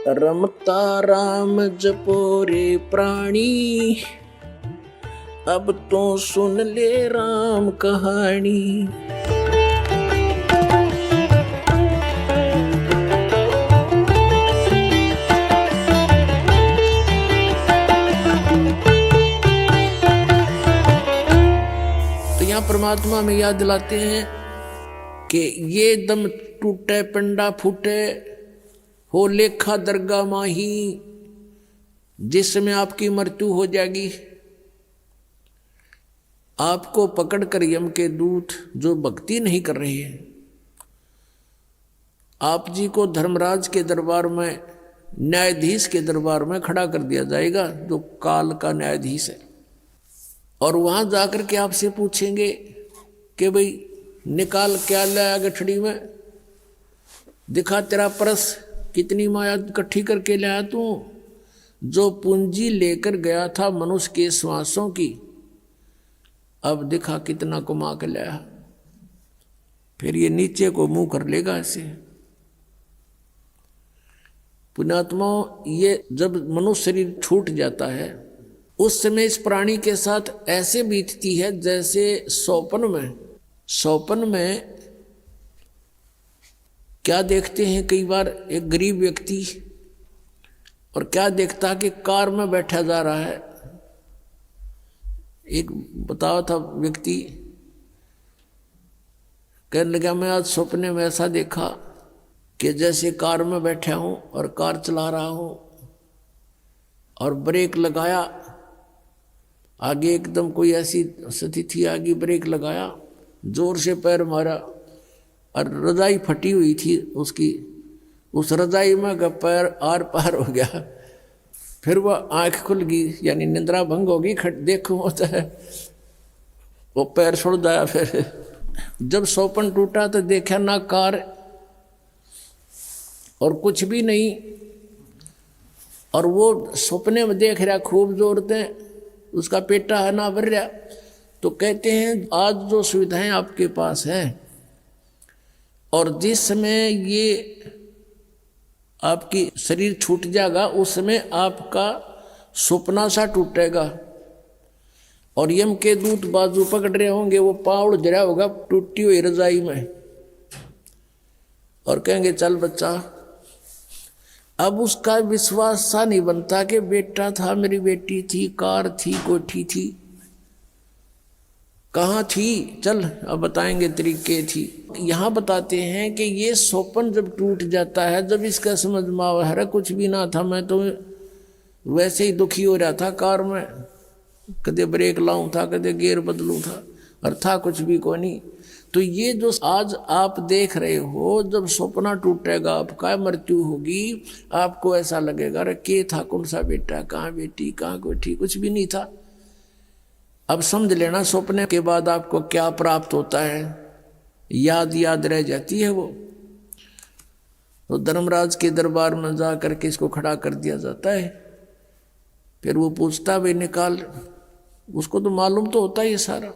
रमता राम जपो रे प्राणी, अब तो सुन ले राम कहानी। तो यहाँ परमात्मा में याद दिलाते हैं कि ये दम टूटे पिंडा फूटे हो लेखा दरगाह माही, जिसमें आपकी मृत्यु हो जाएगी। आपको पकड़कर यम के दूत जो भक्ति नहीं कर रहे हैं, आप जी को धर्मराज के दरबार में, न्यायाधीश के दरबार में खड़ा कर दिया जाएगा, जो काल का न्यायाधीश है। और वहां जाकर के आपसे पूछेंगे कि भाई निकाल क्या लाया गठड़ी में, दिखा तेरा परस, कितनी माया इकट्ठी करके लाया तू। जो पूंजी लेकर गया था मनुष्य के श्वासों की, अब दिखा कितना कमा के लाया। फिर ये नीचे को मुंह कर लेगा ऐसे। पुण्यात्मा, ये जब मनुष्य शरीर छूट जाता है उस समय इस प्राणी के साथ ऐसे बीतती है जैसे सौपन में क्या देखते हैं कई बार एक गरीब व्यक्ति, और क्या देखता है कि कार में बैठा जा रहा है। एक बताया था व्यक्ति, कहने लगा मैं आज सपने में ऐसा देखा कि जैसे कार में बैठा हूं और कार चला रहा हूं, और ब्रेक लगाया, आगे एकदम कोई ऐसी स्थिति आगे, ब्रेक लगाया, जोर से पैर मारा और रजाई फटी हुई थी उसकी, उस रजाई में का पैर आर पार हो गया। फिर वह आंख खुल गई, यानी निद्रा भंग होगी, देखो होता है, वो पैर छोड़ दिया। फिर जब सौपन टूटा तो देखा ना कार और कुछ भी नहीं, और वो सपने में देख रहा खूब जोर से, उसका पेटा है ना भर रहा। तो कहते हैं आज जो सुविधाएं आपके पास हैं, और जिस समय ये आपकी शरीर छूट जाएगा उस समय आपका सपना सा टूटेगा, और यम के दूत बाजू पकड़ रहे होंगे, वो पाँव जरा होगा टूटी हुई रजाई में, और कहेंगे चल बच्चा। अब उसका विश्वास सा नहीं बनता कि बेटा था, मेरी बेटी थी, कार थी, कोठी थी, कहाँ थी, चल अब बताएंगे तरीके थी। यहाँ बताते हैं कि ये सौपन जब टूट जाता है, जब इसका समझ में आ कुछ भी ना था, मैं तो वैसे ही दुखी हो रहा था कार में, कदे ब्रेक लाऊं था, कदे गियर बदलूं था, और था कुछ भी को नहीं। तो ये जो आज आप देख रहे हो, जब सपना टूटेगा, आपका मृत्यु होगी, आपको ऐसा लगेगा अरे के था, कौन सा बेटा, कहाँ बेटी, कहाँ कोठी, कुछ भी नहीं था। अब समझ लेना सपने के बाद आपको क्या प्राप्त होता है, याद रह जाती है वो। तो धर्मराज के दरबार में जा करके इसको खड़ा कर दिया जाता है। फिर वो पूछता भाई निकाल, उसको तो मालूम तो होता है ये सारा।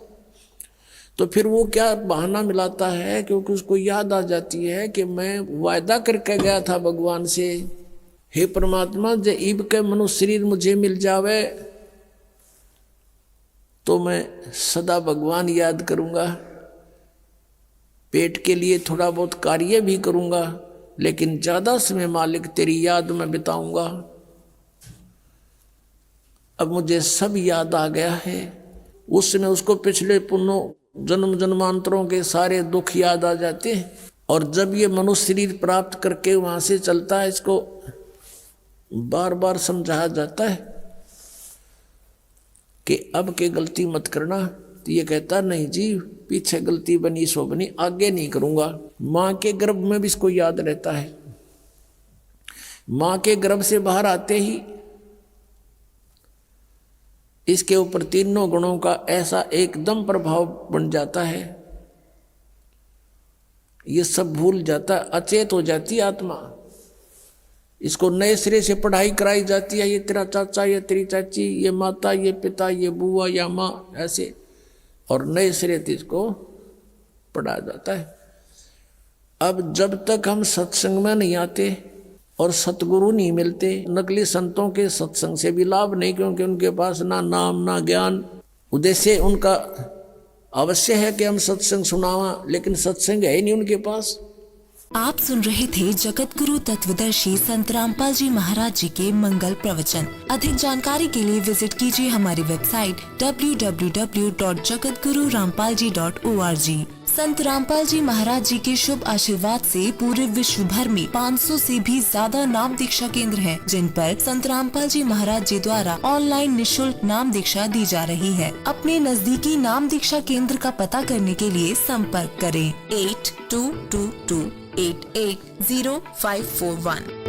तो फिर वो क्या बहाना मिलाता है, क्योंकि उसको याद आ जाती है कि मैं वायदा करके गया था भगवान से, हे परमात्मा जे इब के मनुष्य शरीर मुझे मिल जावे तो मैं सदा भगवान याद करूंगा, पेट के लिए थोड़ा बहुत कार्य भी करूंगा, लेकिन ज्यादा समय मालिक तेरी याद में बिताऊंगा। अब मुझे सब याद आ गया है। उस समय उसको पिछले पुण्यों जन्म जन्मांतरों के सारे दुख याद आ जाते हैं, और जब ये मनुष्य शरीर प्राप्त करके वहां से चलता है, इसको बार बार समझाया जाता है कि अब के गलती मत करना। तो ये कहता नहीं जी, पीछे गलती बनी सो बनी, आगे नहीं करूंगा। माँ के गर्भ में भी इसको याद रहता है। माँ के गर्भ से बाहर आते ही इसके ऊपर तीनों गुणों का ऐसा एकदम प्रभाव बन जाता है, ये सब भूल जाता है, अचेत हो जाती है आत्मा। इसको नए सिरे से पढ़ाई कराई जाती है, ये तेरा चाचा, ये तेरी चाची, ये माता, ये पिता, ये बुआ या माँ, ऐसे, और नए सिरे से इसको पढ़ाया जाता है। अब जब तक हम सत्संग में नहीं आते, और सतगुरु नहीं मिलते। नकली संतों के सत्संग से भी लाभ नहीं, क्योंकि उनके पास ना नाम ना ज्ञान। उद्देश्य उनका अवश्य है कि हम सत्संग सुनावा, लेकिन सत्संग है ही नहीं उनके पास। आप सुन रहे थे जगत गुरु तत्वदर्शी संत रामपाल जी महाराज जी के मंगल प्रवचन। अधिक जानकारी के लिए विजिट कीजिए हमारी वेबसाइट www.jagatgururampalji.org। संत रामपाल जी महाराज जी के शुभ आशीर्वाद से पूरे विश्व भर में 500 से भी ज्यादा नाम दीक्षा केंद्र हैं, जिन पर संत रामपाल जी महाराज जी द्वारा ऑनलाइन निशुल्क नाम दीक्षा दी जा रही है। अपने नजदीकी नाम दीक्षा केंद्र का पता करने के लिए संपर्क करें 8222880541।